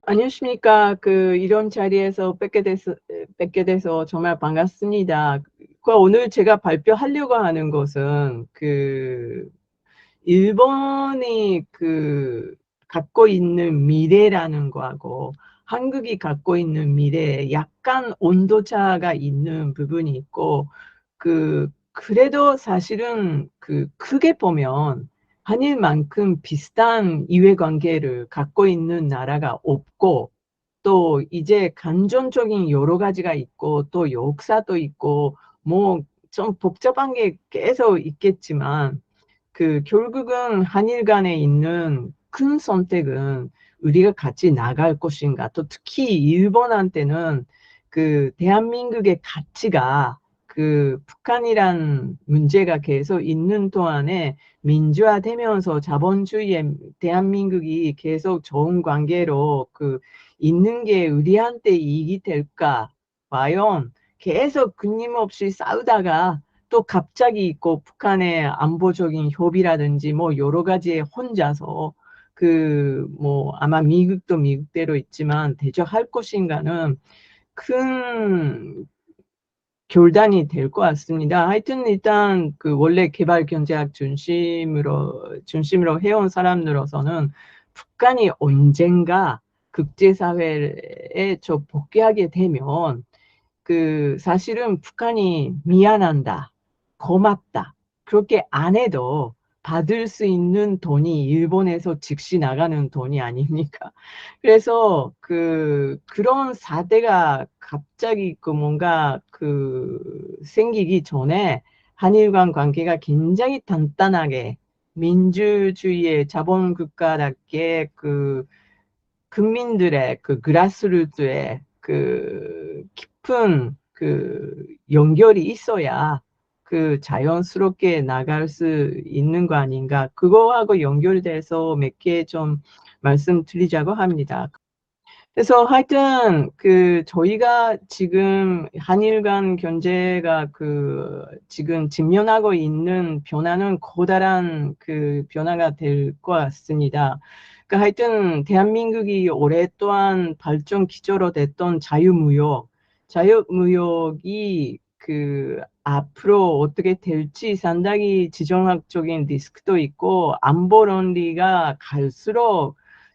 안녕하십니까. 이런 자리에서 뵙게 돼서 정말 반갑습니다. 오늘 제가 발표하려고 하는 것은 일본이 갖고 있는 미래라는 거하고 한국이 갖고 있는 미래에 약간 온도차가 있는 부분이 있고, 그래도 사실은 크게 보면 한일만큼 비슷한 이해관계를 갖고 있는 나라가 없고, 또 이제 간접적인 여러 가지가 있고 또 역사도 있고 뭐 좀 복잡한 게 계속 있겠지만, 결국은 한일 간에 있는 큰 선택은 우리가 같이 나갈 것인가, 또 특히 일본한테는 대한민국의 가치가 북한이란 문제가 계속 있는 동안에 민주화되면서 자본주의의 대한민국이 계속 좋은 관계로 있는 게 우리한테 이익이 될까? 과연 계속 끊임없이 싸우다가 또 갑자기 있고 북한의 안보적인 협의라든지 뭐 여러 가지에 혼자서 뭐 아마 미국도 미국대로 있지만 대적할 것인가는 큰 결단이 될 것 같습니다. 하여튼 일단 원래 개발 경제학 중심으로 해온 사람으로서는 북한이 언젠가 국제사회에 복귀하게 되면 사실은 북한이 미안한다, 고맙다, 그렇게 안 해도 받을 수 있는 돈이 일본에서 즉시 나가는 돈이 아닙니까? 그래서 그런 사태가 갑자기 뭔가 생기기 전에 한일 간 관계가 굉장히 단단하게 민주주의의 자본국가답게 국민들의 그라스루트에 깊은 연결이 있어야 자연스럽게 나갈 수 있는 거 아닌가. 그거하고 연결돼서 몇 개 좀 말씀드리자고 합니다. 그래서 하여튼 저희가 지금 한일 간 경제가 지금 직면하고 있는 변화는 커다란 변화가 될 것 같습니다. 하여튼 대한민국이 오랫동안 발전 기조로 됐던 자유무역이 앞으로 어떻게 될지 상당히 지정학적인 리스크도 있고 안보 논리가 갈수록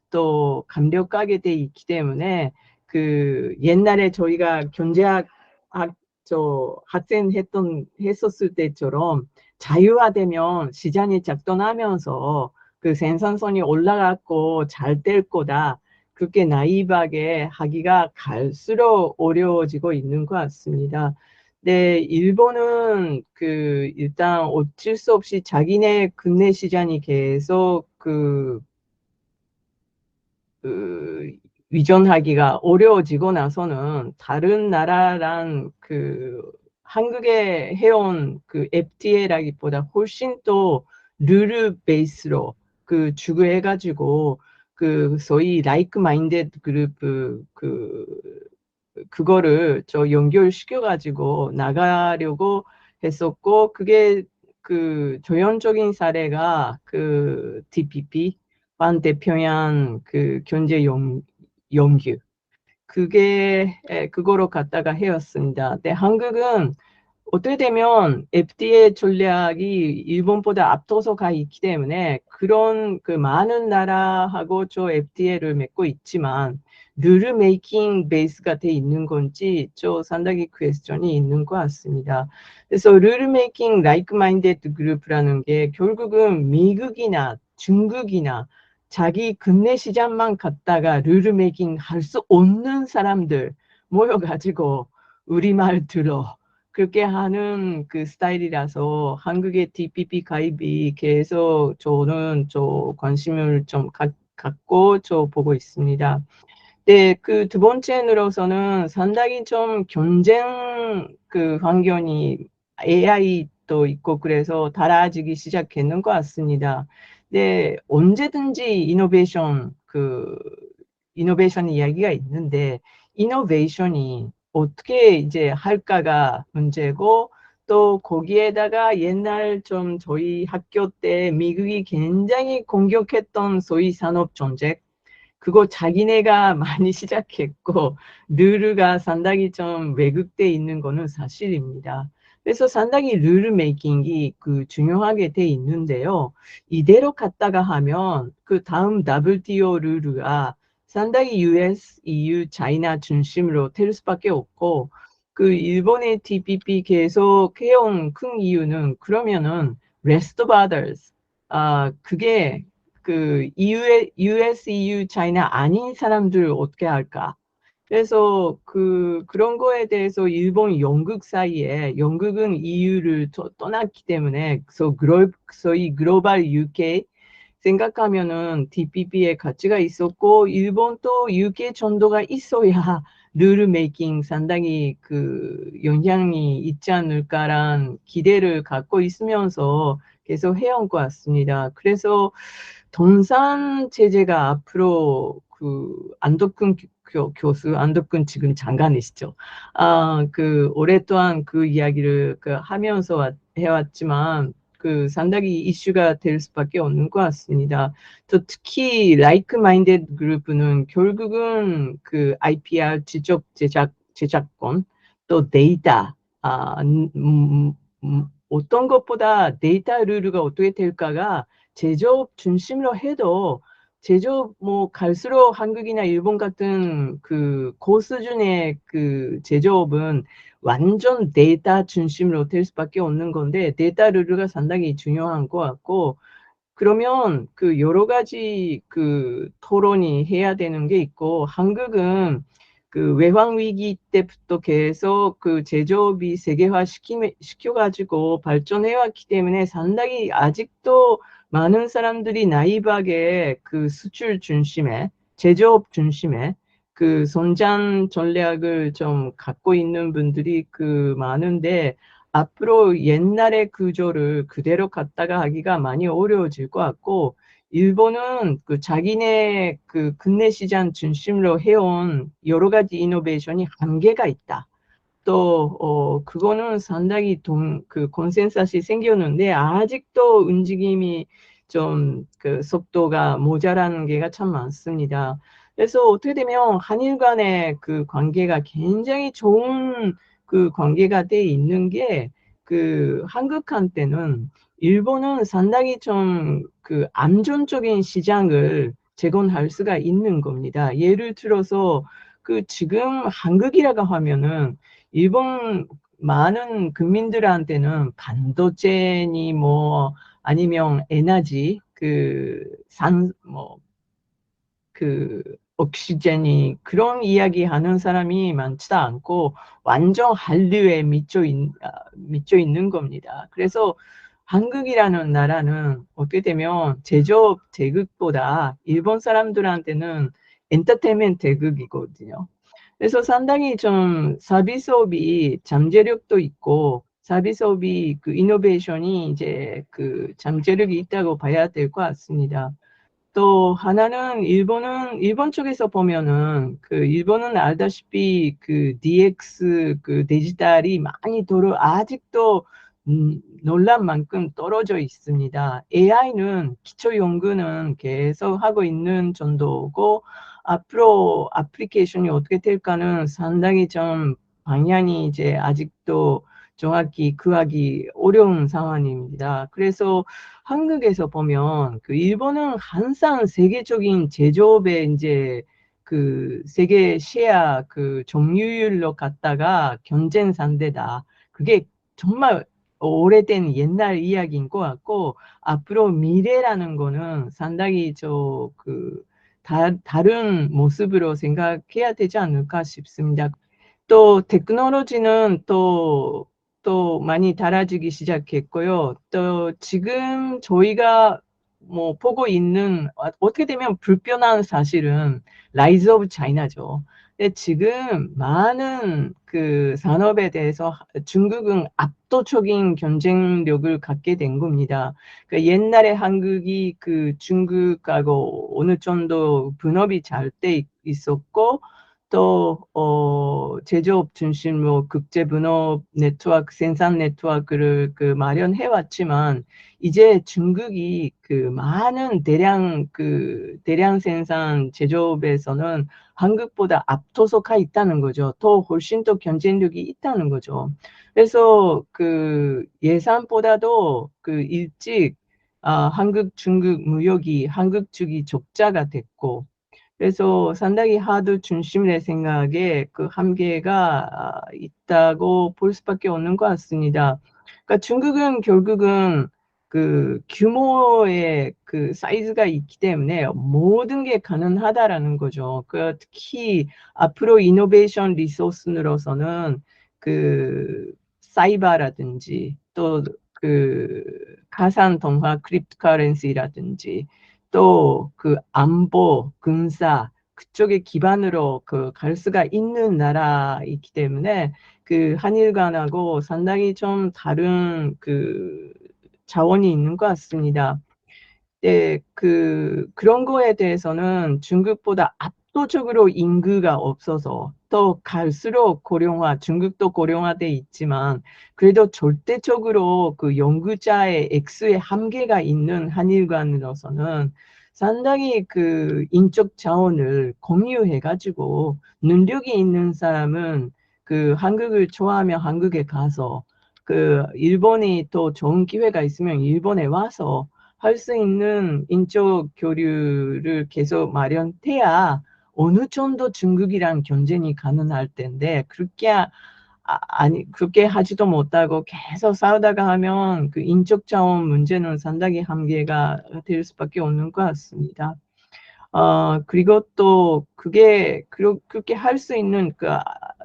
또 감력하게 돼 있기 때문에 옛날에 저희가 경제학 학생 했었을 때처럼 자유화되면 시장이 작동하면서 생산성이 올라갔고 잘 될 거다, 그렇게 나이브하게 하기가 갈수록 어려워지고 있는 것 같습니다. 네, 일본은 일단 어쩔 수 없이 자기네 국내 시장이 계속 위전하기가 어려워지고 나서는 다른 나라랑 한국에 해온 FTA라기보다 훨씬 더 룰 베이스로 주구해가지고 소위 라이크 마인드드 그룹 그거를 연결시켜가지고 나가려고 했었고, 그게 조연적인 사례가 TPP 반대평양 경제 연규, 그거로 갔다가 해왔습니다. 근데 한국은 어떻게 되면 FDA 전략이 일본보다 앞서서 가 있기 때문에 그런 많은 나라하고 FTA를 맺고 있지만 룰 메이킹 베이스가 돼 있는 건지 상당히 퀘스천이 있는 것 같습니다. 그래서 룰 메이킹 라이크 마인드드 그룹이라는 게 결국은 미국이나 중국이나 자기 국내 시장만 갔다가 룰 메이킹 할 수 없는 사람들 모여가지고 우리말 들어 그렇게 하는 스타일이라서 한국의 TPP 가입이 계속 저는 관심을 좀 갖고 보고 있습니다. 네, 두 번째로서는 상당히 좀 경쟁 환경이 AI도 있고 그래서 달라지기 시작했는 것 같습니다. 네, 언제든지 이노베이션 이야기가 있는데 이노베이션이 어떻게 이제 할까가 문제고, 또 거기에다가 옛날 저희 학교 때 미국이 굉장히 공격했던 소위 산업 정책, 그거 자기네가 많이 시작했고 르르가 상당히 좀 왜곡돼 있는 거는 사실입니다. 그래서 상당히 룰 메이킹이 그 중요하게 돼 있는데요. 이대로 갔다가 하면 그 다음 WTO 룰가 상당히 US, EU, 차이나 중심으로 될 수밖에 없고 그 일본의 TPP 계속 해온 큰 이유는 그러면은 rest of others 그게 그 US, EU, 차이나 아닌 사람들 어떻게 할까? 그래서 그런 거에 대해서 일본, 영국 사이에 영국은 EU를 떠났기 때문에 소위 글로벌 UK 생각하면은 TPP에 가치가 있었고 일본도 UK 정도가 있어야 룰 메이킹 상당히 그 영향이 있지 않을까란 기대를 갖고 있으면서 계속 해온 것 같습니다. 그래서 동산 체제가 앞으로 그 안덕근 교수, 안덕근 지금 장관이시죠. 그 오랫동안 그 이야기를 그 하면서 해왔지만 그 상당히 이슈가 될 수밖에 없는 것 같습니다. 또 특히 라이크 마인드 그룹은 결국은 그 IPR 지적 제작권 또 데이터 어떤 것보다 데이터 룰가 어떻게 될까가 제조업 중심으로 해도 제조업 뭐 갈수록 한국이나 일본 같은 그 고수준의 그 제조업은 완전 데이터 중심으로 될 수밖에 없는 건데 데이터 룰가 상당히 중요한 것 같고 그러면 그 여러 가지 그 토론이 해야 되는 게 있고 한국은 그 외환 위기 때부터 계속 그 제조업이 세계화 시켜가지고 발전해 왔기 때문에 상당히 아직도 많은 사람들이 나이브하게 그 수출 중심에 제조업 중심에 그 성장 전략을 좀 갖고 있는 분들이 그 많은데 앞으로 옛날의 구조를 그대로 갖다가 하기가 많이 어려워질 것 같고 일본은 그 자기네 그 국내 시장 중심으로 해온 여러 가지 이노베이션이 한계가 있다. 또 그거는 상당히 그 컨센서스이 생겼는데 아직도 움직임이 좀 그 속도가 모자라는 게가 참 많습니다. 그래서 어떻게 되면 한일 간의 그 관계가 굉장히 좋은 그 관계가 돼 있는 게 그 한국한테는 일본은 상당히 좀 그 안전적인 시장을 제공할 수가 있는 겁니다. 예를 들어서 그 지금 한국이라고 하면은 일본 많은 국민들한테는 반도체니 뭐 아니면 에너지 그 옥시젠이 그런 이야기 하는 사람이 많지도 않고 완전 한류에 미쳐 있는 겁니다. 그래서 한국이라는 나라는 어떻게 되면 제조업 대국보다 일본 사람들한테는 엔터테인먼트 대국이거든요. 그래서 상당히 좀 서비스업이 잠재력도 있고 서비스업이 그 이노베이션이 이제 그 잠재력이 있다고 봐야 될 것 같습니다. 또 하나는 일본 쪽에서 보면은 그 일본은 알다시피 그 DX 그 디지털이 많이 아직도 놀란 만큼 떨어져 있습니다. AI는 기초 연구는 계속 하고 있는 정도고 앞으로 애플리케이션이 어떻게 될까는 상당히 좀 방향이 이제 아직도 정확히 구하기 어려운 상황입니다. 그래서 한국에서 보면 그 일본은 항상 세계적인 제조업의 이제 그 세계 시야 그 점유율로 갔다가 경쟁 상대다. 그게 정말 오래된 옛날 이야기인 것 같고 앞으로 미래라는 거는 상당히 다른 모습으로 생각해야 되지 않을까 싶습니다. 또 테크놀로지는 또 많이 달라지기 시작했고요. 또 지금 저희가 뭐 보고 있는 어떻게 되면 불편한 사실은 라이즈 오브 차이나죠. 근데 지금 많은 그 산업에 대해서 중국은 압도적인 경쟁력을 갖게 된 겁니다. 그 옛날에 한국이 그 중국하고 어느 정도 분업이 잘 돼 있었고 또 제조업 중심으로 국제 분업 네트워크, 생산 네트워크를 그 마련해 왔지만 이제 중국이 그 많은 대량 생산 제조업에서는 한국보다 압도적가 있다는 거죠. 더 훨씬 더 경쟁력이 있다는 거죠. 그래서 그 예산보다도 그 일찍 한국 중국 무역이 한국 측이 적자가 됐고, 그래서 상당히 하도 중심의 생각에 그 한계가 있다고 볼 수밖에 없는 것 같습니다. 그러니까 중국은 결국은 그 규모의 그 사이즈가 있기 때문에 모든 게 가능하다라는 거죠. 그 특히 앞으로 이노베이션 리소스로서는 그 사이버라든지 또 그 가상 동화 크립토커런시라든지 또 그 안보, 군사 그쪽에 기반으로 그 갈 수가 있는 나라이기 때문에 그 한일 간하고 상당히 좀 다른 그 자원이 있는 것 같습니다. 네, 그런 거에 대해서는 중국보다 압도적으로 인구가 없어서 또 갈수록 중국도 고령화돼 있지만 그래도 절대적으로 그 연구자의 액수의 한계가 있는 한일 간으로서는 상당히 그 인적 자원을 공유해가지고 능력이 있는 사람은 그 한국을 좋아하면 한국에 가서 그 일본이 또 좋은 기회가 있으면 일본에 와서 할 수 있는 인적 교류를 계속 마련해야 어느 정도 중국이랑 경쟁이 가능할 텐데 그렇게 하지도 못하고 계속 싸우다가 하면 그 인적 자원 문제는 상당히 한계가 될 수밖에 없는 것 같습니다. 그리고 또 그렇게 할 수 있는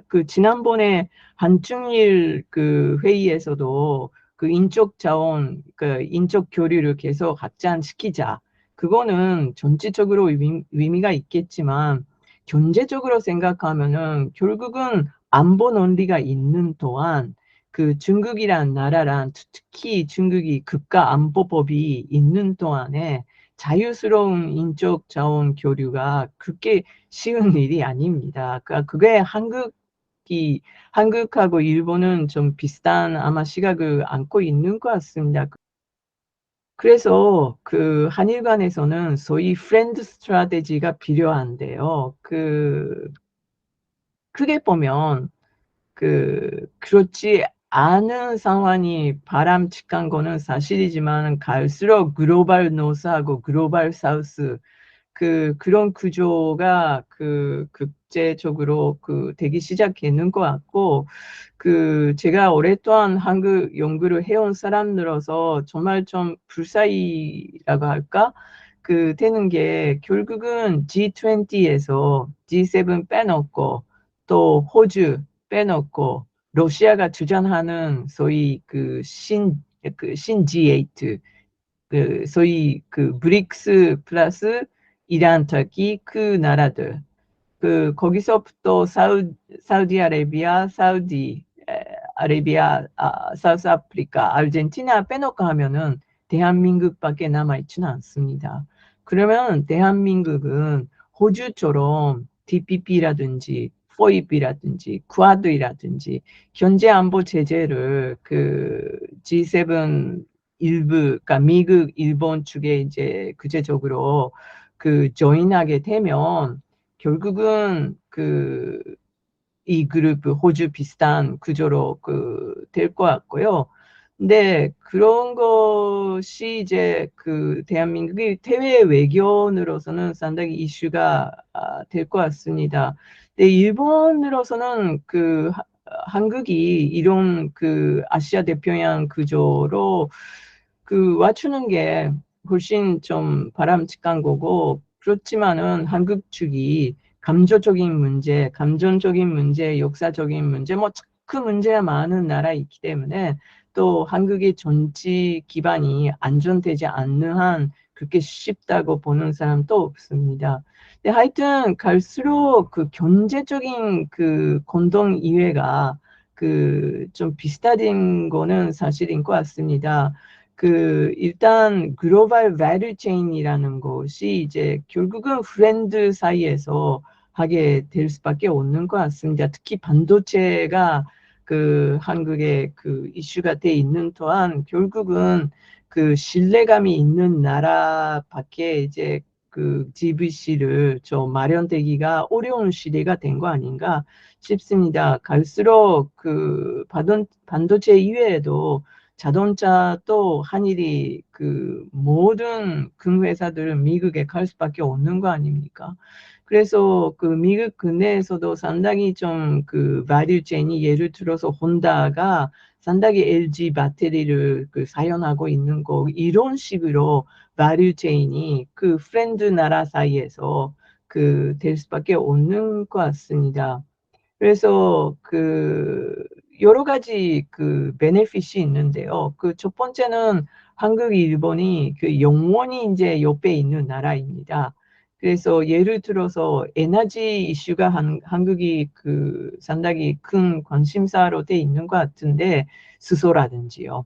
그 지난번에 한중일 그 회의에서도 그 인적 자원, 그 인적 교류를 계속 확장시키자. 그거는 전체적으로 의미가 있겠지만 경제적으로 생각하면은 결국은 안보 논리가 있는 동안 그 중국이란 나라란 특히 중국이 국가안보법이 있는 동안에 자유스러운 인적 자원 교류가 그렇게 쉬운 일이 아닙니다. 그러니까 그게 한국하고 일본은 좀 비슷한 아마 시각을 안고 있는 것 같습니다. 그래서 그 한일 간에서는 소위 프렌드 스트라테지가 필요한데요. 크게 보면 그렇지 않은 상황이 바람직한 거는 사실이지만 갈수록 글로벌 노스하고 글로벌 사우스 그런 구조가 국제적으로 되기 시작했는 것 같고, 제가 오랫동안 한국 연구를 해온 사람들어서 정말 좀 불사이라고 할까? 되는 게 결국은 G20에서 G7 빼놓고 또 호주 빼놓고 러시아가 주장하는 소위 신 G8 소위 브릭스 플러스 이란, 터키 나라들 거기서부터 사우디아라비아, 아라비아, 사우스 아프리카, 아르헨티나 빼놓고 하면은 대한민국밖에 남아있지는 않습니다. 그러면 대한민국은 호주처럼 TPP라든지 포입이라든지 쿼드이라든지 경제안보 제재를 G7 일부, 그러니까 미국, 일본 측에 이제 구체적으로 조인하게 되면 결국은 이 그룹 호주 비슷한 구조로 될 것 같고요. 근데 그런 것이 이제 대한민국의 해외 외교으로서는 상당히 이슈가 될 것 같습니다. 근데 일본으로서는 한국이 이런 아시아 태평양 구조로 맞추는 게 훨씬 좀 바람직한 거고, 그렇지만은 한국 측이 감정적인 문제, 역사적인 문제, 뭐 그 문제가 많은 나라이기 때문에 또 한국의 정치 기반이 안정되지 않는 한 그렇게 쉽다고 보는 사람도 없습니다. 근데 하여튼 갈수록 경제적인 공동 이해가 좀 비슷해진 거는 사실인 것 같습니다. 일단 글로벌 밸류 체인이라는 것이 이제 결국은 브랜드 사이에서 하게 될 수밖에 없는 것 같습니다. 특히 반도체가 그 한국의 그 이슈가 돼 있는 또한 결국은 그 신뢰감이 있는 나라밖에 이제 그 GVC를 좀 마련되기가 어려운 시대가 된 거 아닌가 싶습니다. 갈수록 그 반도체 이외에도 자동차 또 한일이 그 모든 큰 회사들은 미국에 갈 수밖에 없는 거 아닙니까? 그래서 그 미국 근내에서도 상당히 좀 그 value chain이 예를 들어서 혼다가 상당히 LG 배터리를 그 사용하고 있는 거 이런 식으로 value chain이 그 프렌드 나라 사이에서 그 될 수밖에 없는 것 같습니다. 그래서 그 여러 가지 그 베네핏이 있는데요. 그 첫 번째는 한국, 일본이 그 영원히 이제 옆에 있는 나라입니다. 그래서 예를 들어서 에너지 이슈가 한국이 그 상당히 큰 관심사로 돼 있는 것 같은데 수소라든지요.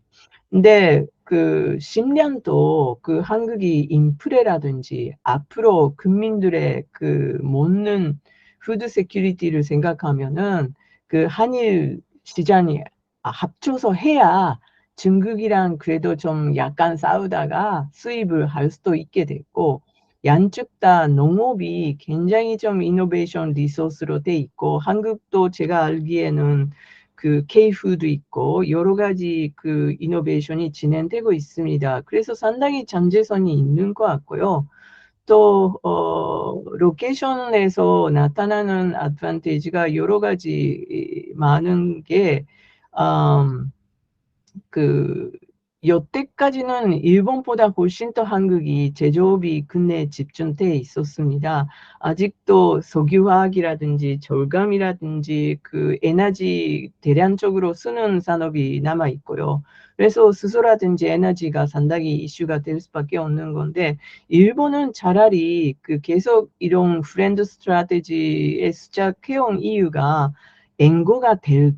근데 그 10년도 그 한국이 인프레라든지 앞으로 국민들의 그 먹는 푸드 세큐리티를 생각하면은 그 한일 시장이 합쳐서 해야 중국이랑 그래도 좀 약간 싸우다가 수입을 할 수도 있게 됐고 양쪽 다 농업이 굉장히 좀 이노베이션 리소스로 돼 있고 한국도 제가 알기에는 그 K푸드 있고 여러 가지 그 이노베이션이 진행되고 있습니다. 그래서 상당히 잠재성이 있는 것 같고요. 또 로케이션에서 나타나는 어드밴티지가 여러 가지 많은 게 그 여태까지는 일본보다 훨씬 더 한국이 제조업이 국내에 집중돼 있었습니다. 아직도 석유화학이라든지 절감이라든지 그 에너지 대량적으로 쓰는 산업이 남아 있고요. 그래서 수소라든지 에너지가 상당히 이슈가 될 수밖에 없는 건데 일본은 차라리 그 계속 이런 프렌드 스트래티지에 시작해온 이유가 엔고가 될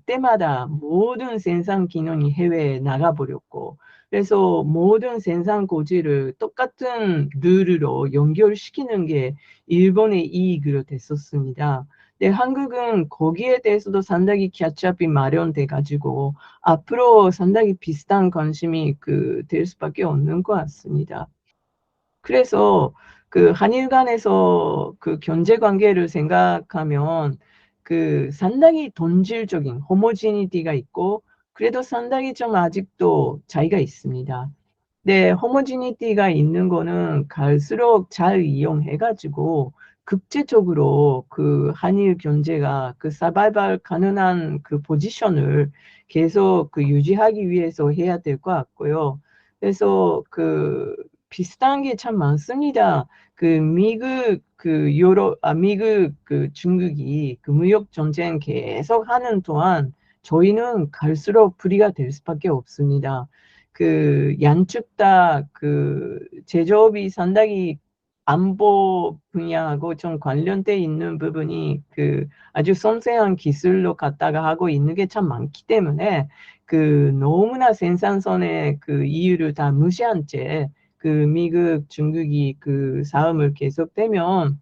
때마다 모든 생산 기능이 해외에 나가버렸고, 그래서 모든 생산 고지를 똑같은 룰로 연결시키는 게 일본의 이익으로 됐었습니다. 근데 한국은 거기에 대해서도 상당히 캐치업이 마련돼 가지고 앞으로 상당히 비슷한 관심이 그 될 수밖에 없는 것 같습니다. 그래서 그 한일 간에서 그 경제 관계를 생각하면 그 상당히 동질적인 호모지니티가 있고 그래도 상당히 좀 아직도 차이가 있습니다. 네, 호모지니티가 있는 거는 갈수록 잘 이용해가지고 국제적으로 그 한일 경제가 그 서바이벌 가능한 그 포지션을 계속 그 유지하기 위해서 해야 될 것 같고요. 그래서 그 비슷한 게 참 많습니다. 그 미국 그 미국 그 중국이 그 무역 전쟁 계속 하는 동안 저희는 갈수록 불리가 될 수밖에 없습니다. 그 양측 다 그 제조업이 상당히 안보 분야하고 좀 관련돼 있는 부분이 그 아주 섬세한 기술로 갖다가 하고 있는 게 참 많기 때문에 그 너무나 생산선의 그 이유를 다 무시한 채 그 미국, 중국이 그 싸움을 계속되면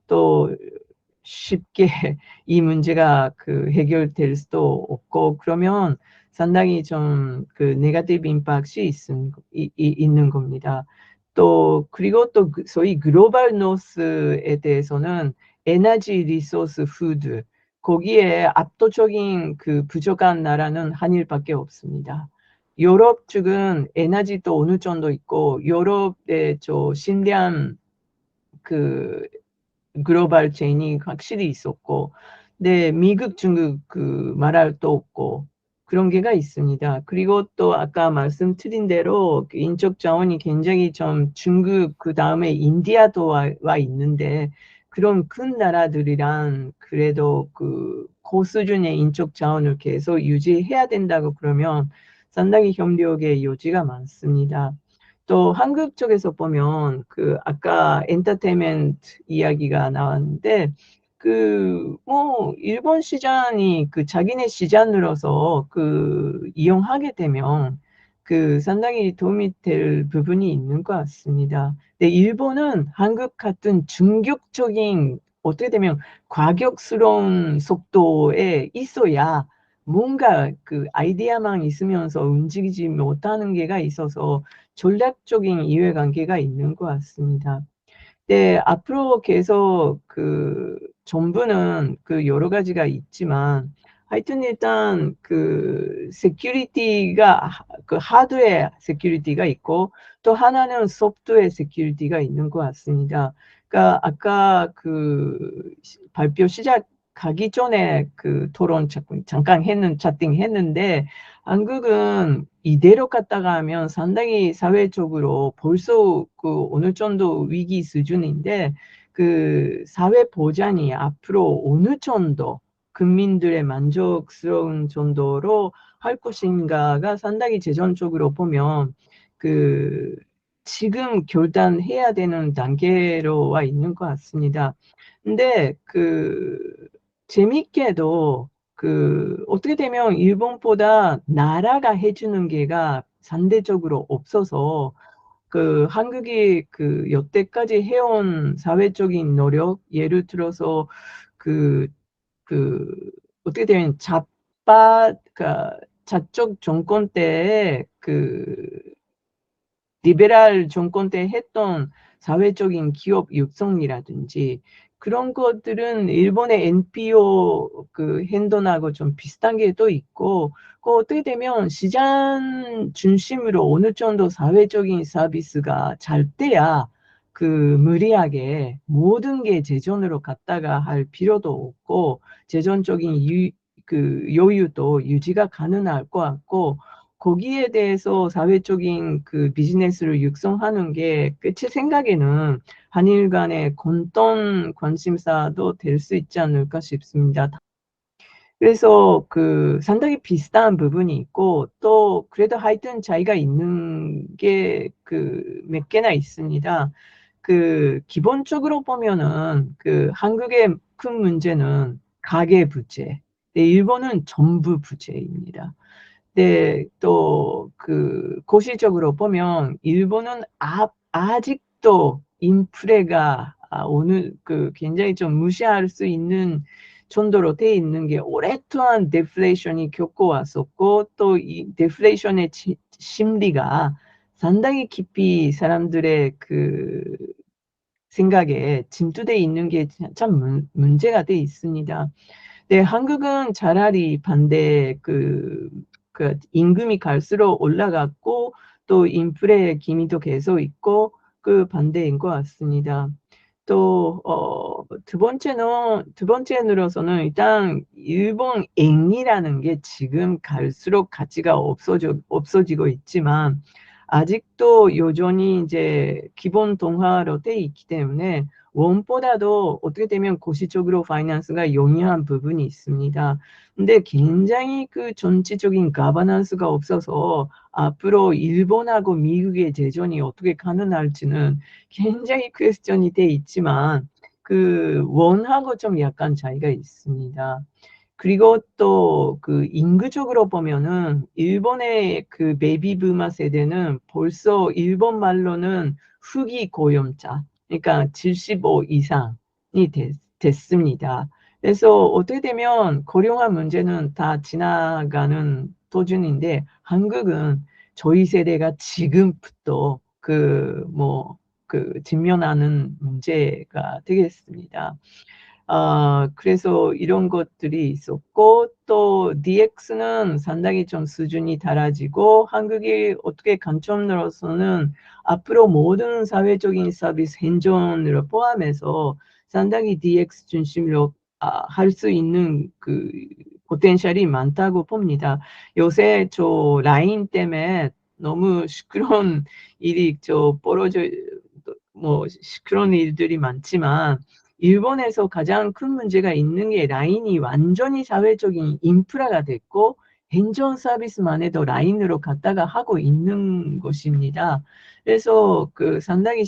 또 쉽게 이 문제가 그 해결될 수도 없고 그러면 상당히 좀 그 네거티브 임팩트가 있는 겁니다. 또 그리고 또 소위 글로벌 노스에 대해서는 에너지 리소스 푸드 거기에 압도적인 그 부족한 나라는 한일밖에 없습니다. 유럽 쪽은 에너지도 어느 정도 있고 유럽의 저 신대한 그 글로벌 체인이 확실히 있었고, 네, 미국, 중국 그 말할 도 없고 그런 게가 있습니다. 그리고 또 아까 말씀드린 대로 그 인적 자원이 굉장히 좀 중국 그 다음에 인디아도 와 있는데 그런 큰 나라들이란 그래도 그 고수준의 인적 자원을 계속 유지해야 된다고 그러면 상당히 협력의 여지가 많습니다. 또 한국 쪽에서 보면 그 아까 엔터테인먼트 이야기가 나왔는데 그 뭐 일본 시장이 그 자기네 시장으로서 그 이용하게 되면 그 상당히 도움이 될 부분이 있는 것 같습니다. 근데 일본은 한국 같은 중격적인 어떻게 되면 과격스러운 속도에 있어야 뭔가 그 아이디어만 있으면서 움직이지 못하는 게가 있어서 전략적인 이해관계가 있는 것 같습니다. 네, 앞으로 계속 그 정부는 그 여러 가지가 있지만 하여튼 일단 그 세큐리티가 그 하드웨어 세큐리티가 있고 또 하나는 소프트웨어 세큐리티가 있는 것 같습니다. 그러니까 아까 그 발표 시작하기 전에 그 토론 잠깐 차팅 했는데 한국은 이대로 갔다가 하면 상당히 사회적으로 벌써 그 어느 정도 위기 수준인데 그 사회 보장이 앞으로 어느 정도 국민들의 만족스러운 정도로 할 것인가가 상당히 재정적으로 보면 그 지금 결단해야 되는 단계로 와 있는 것 같습니다. 근데 그 재밌게도 그 어떻게 되면 일본보다 나라가 해주는 게가 상대적으로 없어서 그 한국이 그 여태까지 해온 사회적인 노력 예를 들어서 그 그 어떻게 되면 그러니까 좌쪽 정권 때에 그 리베랄 정권 때 했던 사회적인 기업 육성이라든지 그런 것들은 일본의 NPO 그 행동하고 좀 비슷한 게 또 있고 그 어떻게 되면 시장 중심으로 어느 정도 사회적인 서비스가 잘 돼야 그 무리하게 모든 게 재정으로 갔다가 할 필요도 없고 재정적인 그 여유도 유지가 가능할 것 같고 거기에 대해서 사회적인 그 비즈니스를 육성하는 게 제 생각에는 한일 간의 공동 관심사도 될 수 있지 않을까 싶습니다. 그래서 그 상당히 비슷한 부분이 있고 또 그래도 하여튼 차이가 있는 게 그 몇 개나 있습니다. 그 기본적으로 보면은 그 한국의 큰 문제는 가계 부채, 일본은 전부 부채입니다. 네, 또, 그, 고시적으로 보면, 일본은 아직도 인플레가, 오늘, 그, 굉장히 좀 무시할 수 있는 정도로 돼 있는 게 오랫동안 데플레이션이 겪어왔었고, 또 이 데플레이션의 심리가 상당히 깊이 사람들의 그 생각에 침투돼 있는 게 참 문제가 돼 있습니다. 네, 한국은 차라리 반대 그 임금이 갈수록 올라갔고 또 인플레 기미도 계속 있고 그 반대인 것 같습니다. 또 두 번째로서는 일단 일본 엔이라는 게 지금 갈수록 가치가 없어지고 있지만 아직도 여전히 이제 기본 동화로 돼 있기 때문에 원보다도 어떻게 되면 고시적으로 파이낸스가 용이한 부분이 있습니다. 근데 굉장히 그 전체적인 가버넌스가 없어서 앞으로 일본하고 미국의 재정이 어떻게 가능할지는 굉장히 퀘스천이 돼 있지만 그 원하고 좀 약간 차이가 있습니다. 그리고 또 그 인구적으로 보면은 일본의 그 베이비 부마 세대는 벌써 일본 말로는 후기 고령자, 그러니까 75 이상이 됐습니다. 그래서 어떻게 되면 고령화 문제는 다 지나가는 도중인데 한국은 저희 세대가 지금부터 직면하는 문제가 되겠습니다. 그래서 이런 것들이 있었고, 또 DX는 상당히 좀 수준이 달라지고, 한국이 어떻게 관점으로서는 앞으로 모든 사회적인 서비스 행정을 포함해서 상당히 DX 중심으로 할 수 있는 그 포텐셜이 많다고 봅니다. 요새 저 라인 때문에 너무 시끄러운 일이 시끄러운 일들이 많지만, 일본에서 가장 큰 문제가 있는 게 라인이 완전히 사회적인 인프라가 됐고 행정 서비스만 해도 라인으로 갔다가 하고 있는 것입니다. 그래서 그 상당히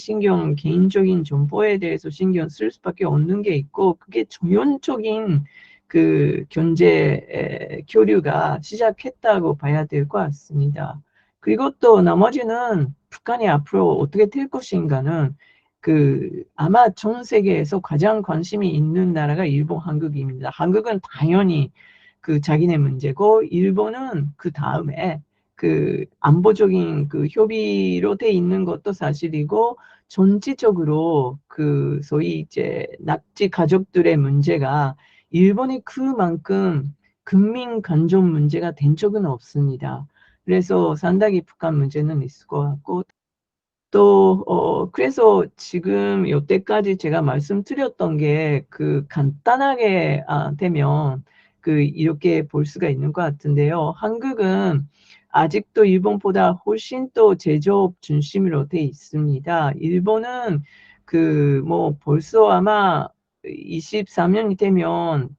개인적인 정보에 대해서 신경 쓸 수밖에 없는 게 있고 그게 전형적인 그 경제 교류가 시작했다고 봐야 될 것 같습니다. 그리고 또 나머지는 북한이 앞으로 어떻게 될 것인가는 아마 전 세계에서 가장 관심이 있는 나라가 일본, 한국입니다. 한국은 당연히 자기네 문제고, 일본은 그 다음에 안보적인 협의로 돼 있는 것도 사실이고, 전체적으로 소위 이제 납치 가족들의 문제가 일본이 그만큼 국민 간접 문제가 된 적은 없습니다. 그래서 상당히 북한 문제는 있을 것 같고, 또, 그래서 지금 여태까지 제가 말씀드렸던 게 간단하게 되면 이렇게 볼 수가 있는 것 같은데요. 한국은 아직도 일본보다 훨씬 더 제조업 중심으로 돼 있습니다. 일본은 뭐 벌써 아마 23년이 되면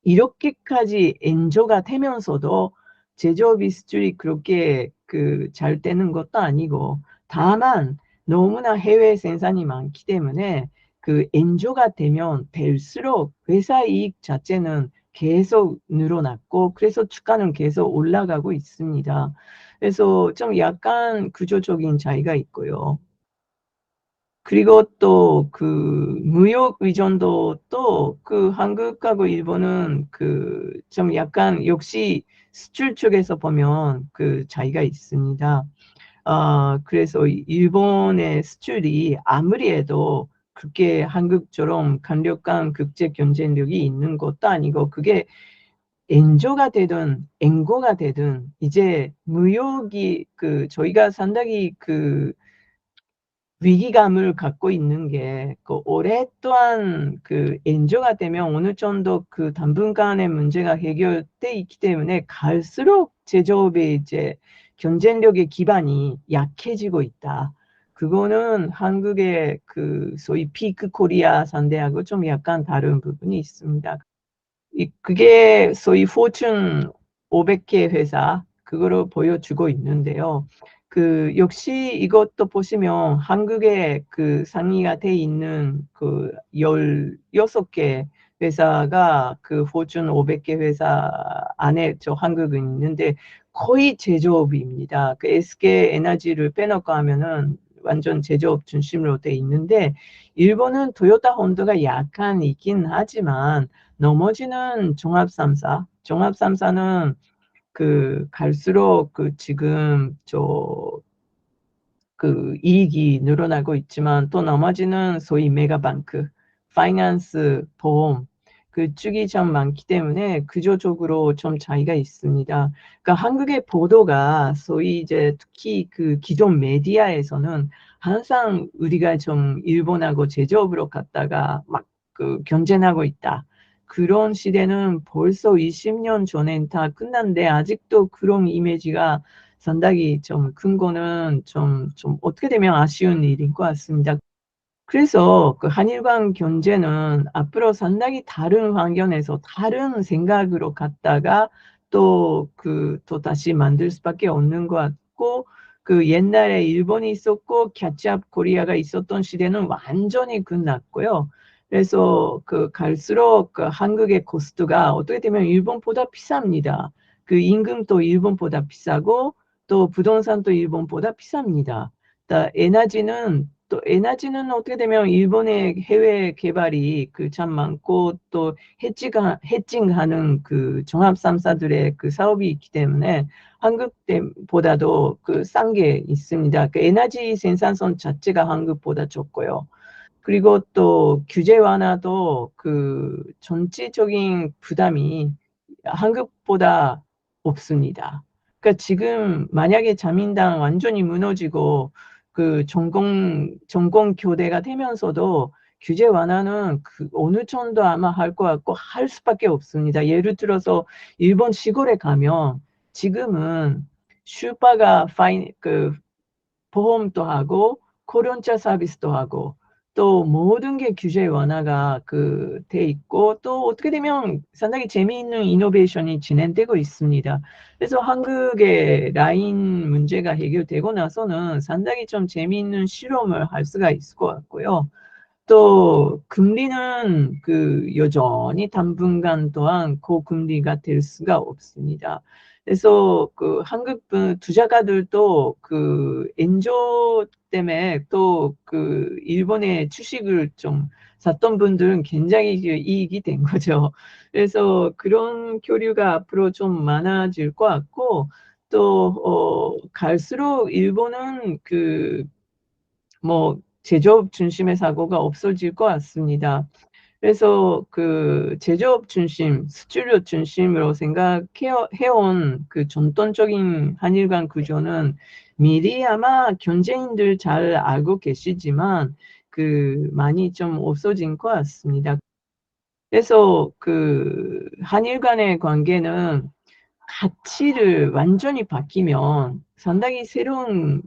이렇게까지 엔저가 되면서도 제조업이 수출이 그렇게 잘 되는 것도 아니고, 다만 너무나 해외 생산이 많기 때문에 엔저가 되면 될수록 회사 이익 자체는 계속 늘어났고, 그래서 주가는 계속 올라가고 있습니다. 그래서 좀 약간 구조적인 차이가 있고요. 그리고 또 무역 의존도 또 한국하고 일본은 좀 약간 역시 수출 쪽에서 보면 차이가 있습니다. 그래서 일본의 수출이 아무리 해도 그렇게 한국처럼 강력한 국제 경쟁력이 있는 것도 아니고, 그게 엔조가 되든 엔고가 되든 이제 무역이 저희가 상당히 위기감을 갖고 있는 게 오랫동안 엔저가 되면 어느 정도 당분간의 문제가 해결돼 있기 때문에 갈수록 제조업의 이제 경쟁력의 기반이 약해지고 있다. 그거는 한국의 소위 피크 코리아 상대하고 좀 약간 다른 부분이 있습니다. 그게 소위 포춘 500개 회사 그거를 보여주고 있는데요. 역시 이것도 보시면 한국에 상위가 돼 있는 16개 회사가 포춘 500개 회사 안에 저 한국은 있는데 거의 제조업입니다. SK 에너지를 빼놓고 하면은 완전 제조업 중심으로 돼 있는데, 일본은 토요타 혼다가 약간 있긴 하지만 나머지는 종합 3사. 종합 3사는 갈수록 지금 이익이 늘어나고 있지만, 또 나머지는 소위 메가뱅크, 파이낸스, 보험 그쪽이 좀 많기 때문에 구조적으로 좀 차이가 있습니다. 그러니까 한국의 보도가 소위 이제 특히 기존 메디아에서는 항상 우리가 좀 일본하고 제조업으로 갔다가 막 경쟁하고 있다. 그런 시대는 벌써 20년 전엔 다 끝났는데, 아직도 그런 이미지가 상당히 좀 큰 거는 좀 어떻게 되면 아쉬운 일인 것 같습니다. 그래서 한일 간 경제는 앞으로 상당히 다른 환경에서 다른 생각으로 갔다가 또 다시 만들 수밖에 없는 것 같고, 옛날에 일본이 있었고 캐치업 코리아가 있었던 시대는 완전히 끝났고요. 그래서 갈수록 한국의 코스트가 어떻게 되면 일본보다 비쌉니다. 임금도 일본보다 비싸고, 또 부동산도 일본보다 비쌉니다. 에너지는 어떻게 되면 일본의 해외 개발이 참 많고, 또 해칭하는 종합 3사들의 사업이 있기 때문에 한국 때보다도 싼 게 있습니다. 에너지 생산성 자체가 한국보다 적고요. 그리고 또 규제 완화도 전체적인 부담이 한국보다 없습니다. 그러니까 지금 만약에 자민당 완전히 무너지고 정권 교대가 되면서도 규제 완화는 어느 정도 아마 할 것 같고 할 수밖에 없습니다. 예를 들어서 일본 시골에 가면 지금은 슈퍼가 보험도 하고 코론자 서비스도 하고, 또 모든 게 규제 완화가 돼 있고, 또 어떻게 되면 상당히 재미있는 이노베이션이 진행되고 있습니다. 그래서 한국의 라인 문제가 해결되고 나서는 상당히 좀 재미있는 실험을 할 수가 있을 것 같고요. 또 금리는 그 여전히 당분간 동안 고금리가 될 수가 없습니다. 그래서 그 한국 투자가들도 그 엔조 때문에 또 그 일본의 주식을 좀 샀던 분들은 굉장히 이익이 된 거죠. 그래서 그런 교류가 앞으로 좀 많아질 것 같고, 또 갈수록 일본은 그 뭐 제조업 중심의 사고가 없어질 것 같습니다. 그래서 그 제조업 중심, 수출력 중심으로 생각해온 그 전통적인 한일 간 구조는 미리 아마 경제인들 잘 알고 계시지만 그 많이 좀 없어진 것 같습니다. 그래서 그 한일 간의 관계는 가치를 완전히 바뀌면 상당히 새로운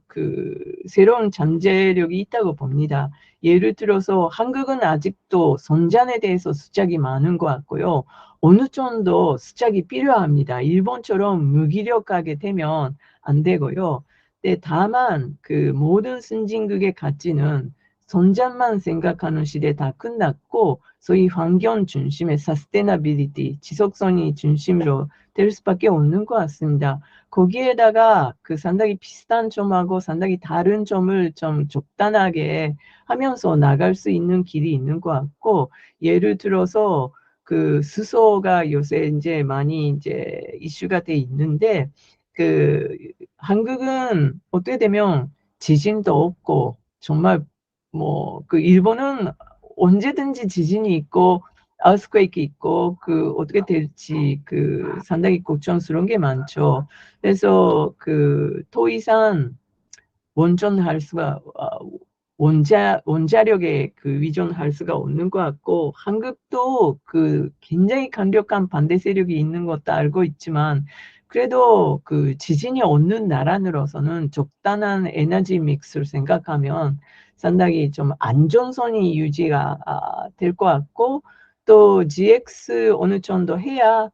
잠재력이 있다고 봅니다. 예를 들어서 한국은 아직도 선전에 대해서 수작이 많은 것 같고요. 어느 정도 수작이 필요합니다. 일본처럼 무기력하게 되면 안 되고요. 근데 다만 그 모든 선진국의 가치는 선전만 생각하는 시대 다 끝났고 소위 환경 중심의 사스테나빌리티, 지속성이 중심으로 될 수밖에 없는 것 같습니다. 거기에다가 그 상당히 비슷한 점하고 상당히 다른 점을 좀 적당하게 하면서 나갈 수 있는 길이 있는 것 같고, 예를 들어서 그 수소가 요새 이제 많이 이제 이슈가 돼 있는데, 그 한국은 어떻게 되면 지진도 없고 정말 뭐 그 일본은 언제든지 지진이 있고 아스퀘이크 있고 그 어떻게 될지 그 상당히 걱정스러운 게 많죠. 그래서 그 토이산 원전할 수가 원자력에 그 위전할 수가 없는 것 같고 한국도 그 굉장히 강력한 반대 세력이 있는 것도 알고 있지만 그래도 그 지진이 없는 나라로서는 적당한 에너지 믹스를 생각하면 상당히 좀 안전선이 유지가 될 것 같고 또 GX 어느 정도 해야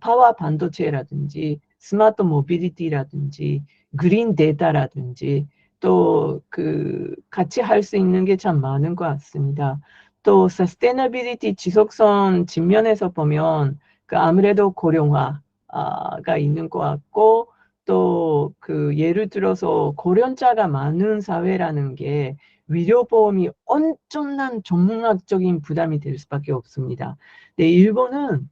파워 반도체라든지 스마트 모빌리티라든지 그린 데이터라든지 또 그 같이 할 수 있는 게 참 많은 것 같습니다. 또 서스테너빌리티 지속성 측면에서 보면 그 아무래도 고령화가 있는 것 같고 또 그 예를 들어서 고령자가 많은 사회라는 게 의료보험이 엄청난 전문학적인 부담이 될 수밖에 없습니다. 네, 일본은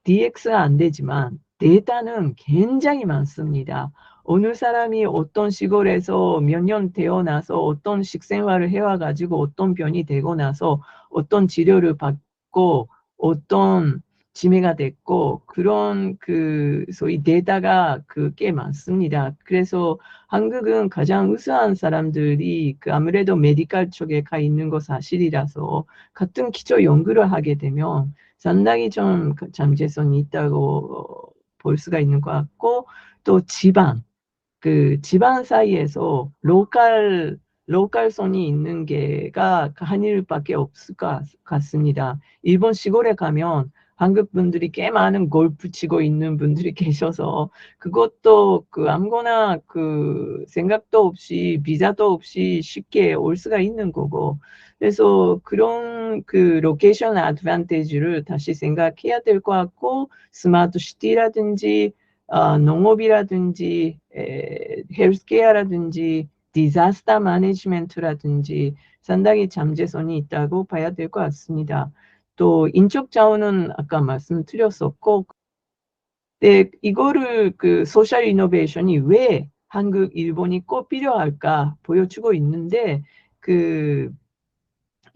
DX가 안 되지만 데이터는 굉장히 많습니다. 어느 사람이 어떤 시골에서 몇 년 태어나서 어떤 식생활을 해와가지고 어떤 병이 되고 나서 어떤 치료를 받고 어떤 치매가 됐고 그런 그 소위 데이터가 그 꽤 많습니다. 그래서 한국은 가장 우수한 사람들이 그 아무래도 메디컬 쪽에 가 있는 거 사실이라서 같은 기초 연구를 하게 되면 상당히 좀 잠재성이 있다고 볼 수가 있는 것 같고 또 그 지방 사이에서 로컬성이 있는 게가 한일밖에 없을 것 같습니다. 일본 시골에 가면 한국 분들이 꽤 많은 골프 치고 있는 분들이 계셔서 그것도 그 아무거나 그 생각도 없이 비자도 없이 쉽게 올 수가 있는 거고 그래서 그런 그 로케이션 어드밴티지를 다시 생각해야 될 것 같고 스마트 시티라든지 농업이라든지 헬스케어라든지 디자스터 매니지먼트라든지 상당히 잠재성이 있다고 봐야 될 것 같습니다. 또 인적 자원은 아까 말씀드렸었고 네, 이거를 그 소셜 이노베이션이 왜 한국, 일본이 꼭 필요할까 보여주고 있는데 그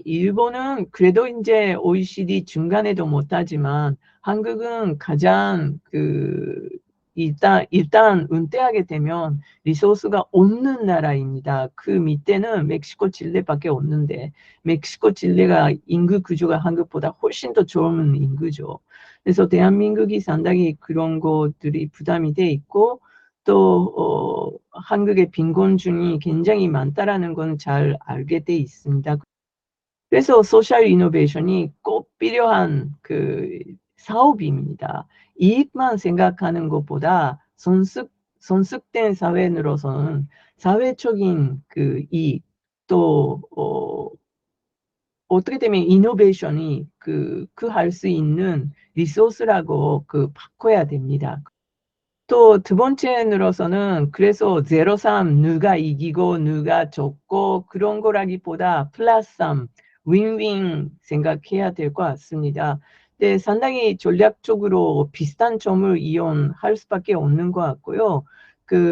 일본은 그래도 이제 OECD 중간에도 못하지만 한국은 가장 그 일단 은퇴하게 되면 리소스가 없는 나라입니다. 그 밑에는 멕시코, 칠레밖에 없는데 멕시코, 칠레가 인구 구조가 한국보다 훨씬 더 좋은 인구죠. 그래서 대한민국이 상당히 그런 것들이 부담이 돼 있고 또 한국의 빈곤층이 굉장히 많다라는 건 잘 알게 돼 있습니다. 그래서 소셜 이노베이션이 꼭 필요한 그 사업입니다. 이익만 생각하는 것보다 손숙된 사회로서는 사회적인 그 이익 또 어떻게 되면 이노베이션이 할 수 있는 리소스라고 바꿔야 됩니다. 또 두 번째로서는 그래서 제로삼 누가 이기고 누가 졌고 그런 거라기보다 플러스 3 윈윈 생각해야 될 것 같습니다. 근데 상당히 전략적으로 비슷한 점을 이용할 수밖에 없는 것 같고요.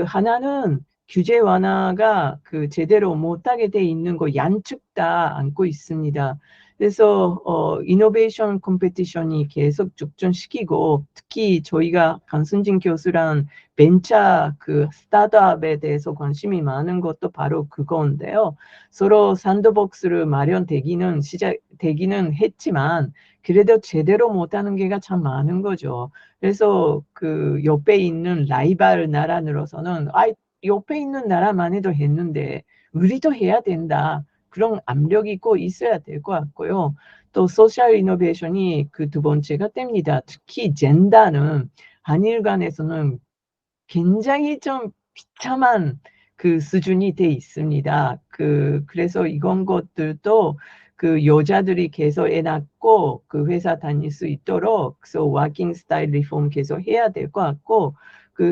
하나는 규제 완화가 제대로 못하게 돼 있는 거 양측 다 안고 있습니다. 그래서 이노베이션 컴페티션이 계속 촉진시키고 특히 저희가 강순진 교수랑 벤처 스타트업에 대해서 관심이 많은 것도 바로 그건데요. 서로 샌드박스를 되기는 했지만 그래도 제대로 못하는 게가 참 많은 거죠. 그래서 옆에 있는 라이벌 나라로서는 옆에 있는 나라만 해도 했는데 우리도 해야 된다. 그런 압력이 꼭 있어야 될 것 같고요. 또 소셜 이노베이션이 두 번째가 됩니다. 특히 젠더는 한일 간에서는 굉장히 좀 비참한 수준이 돼 있습니다. 그래서 이런 것들도 여자들이 계속 애 낳고 회사 다닐 수 있도록 그래서 워킹 스타일 리폼 계속 해야 될 것 같고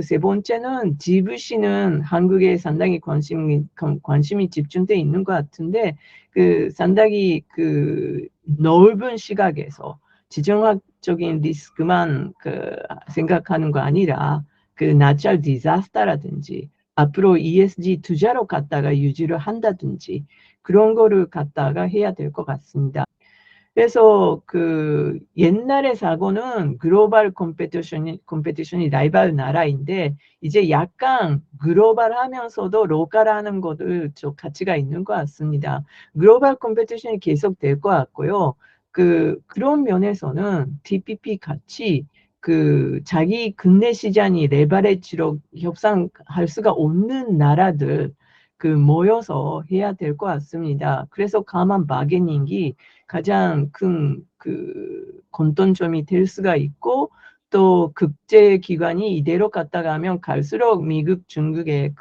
세 번째는 GVC는 한국에 상당히 관심이 집중돼 있는 것 같은데 상당히 넓은 시각에서 지정학적인 리스크만 생각하는 거 아니라 나처럴 디자스터라든지 앞으로 ESG 투자로 갖다가 유지를 한다든지 그런 거를 갖다가 해야 될 것 같습니다. 그래서 옛날의 사고는 글로벌 컴페티션이 라이벌 나라인데 이제 약간 글로벌 하면서도 로컬하는 것들 좀 가치가 있는 것 같습니다. 글로벌 컴페티션이 계속 될 것 같고요. 그런 면에서는 TPP 같이 자기 국내 시장이 레버리지로 협상할 수가 없는 나라들 모여서 해야 될 것 같습니다. 그래서 가만 바게닝이 가장 큰 공통점이 될 수가 있고 또 국제기관이 이대로 갔다가 하면 갈수록 미국, 중국의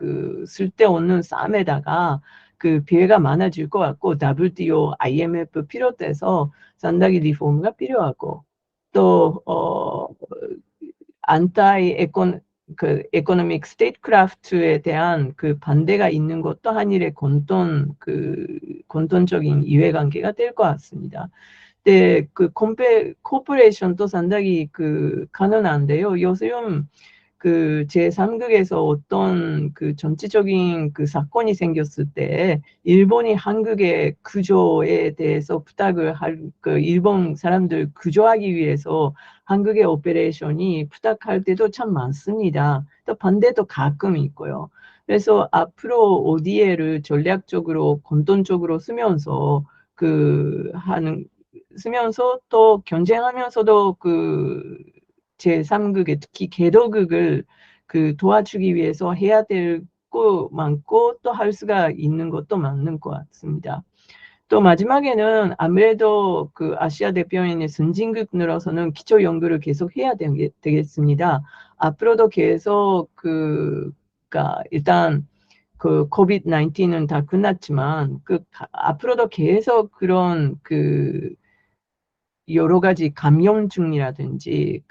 쓸데없는 싸움에다가 피해가 많아질 것 같고 WTO, IMF 비롯해서 상당히 리폼가 필요하고 또 안타이 에코노믹 스테이트크래프트에 대한 반대가 있는 것도 한일의 공통적인 이해관계가 될 것 같습니다. 네, 코퍼레이션도 상당히 가능한데요. 요즘 제3국에서 어떤 전체적인 사건이 생겼을 때 일본이 한국의 구조에 대해서 부탁을 일본 사람들 구조하기 위해서 한국의 오페레이션이 부탁할 때도 참 많습니다. 또 반대도 가끔 있고요. 그래서 앞으로 ODA를 전략적으로 공통적으로 쓰면서 또 경쟁하면서도 제3극에 특히 개도극을 도와주기 위해서 해야 될 거 많고 또 할 수가 있는 것도 많은 것 같습니다. 또 마지막에는 아무래도 아시아 대표인의 선진국 늘어서는 기초 연구를 계속 해야 되겠습니다. 앞으로도 계속 그러니까 일단 코비드 19은 다 끝났지만 앞으로도 계속 그런 여러 가지 감염증이라든지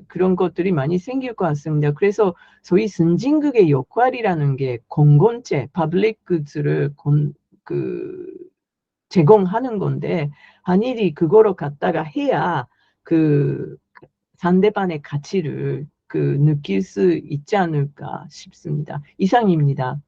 그런 것들이 많이 생길 것 같습니다. 그래서 소위 선진국의 역할이라는 게 공공재, 퍼블릭 굿즈를 제공하는 건데 한일이 그거로 갖다가 해야 그 상대방의 가치를 느낄 수 있지 않을까 싶습니다. 이상입니다.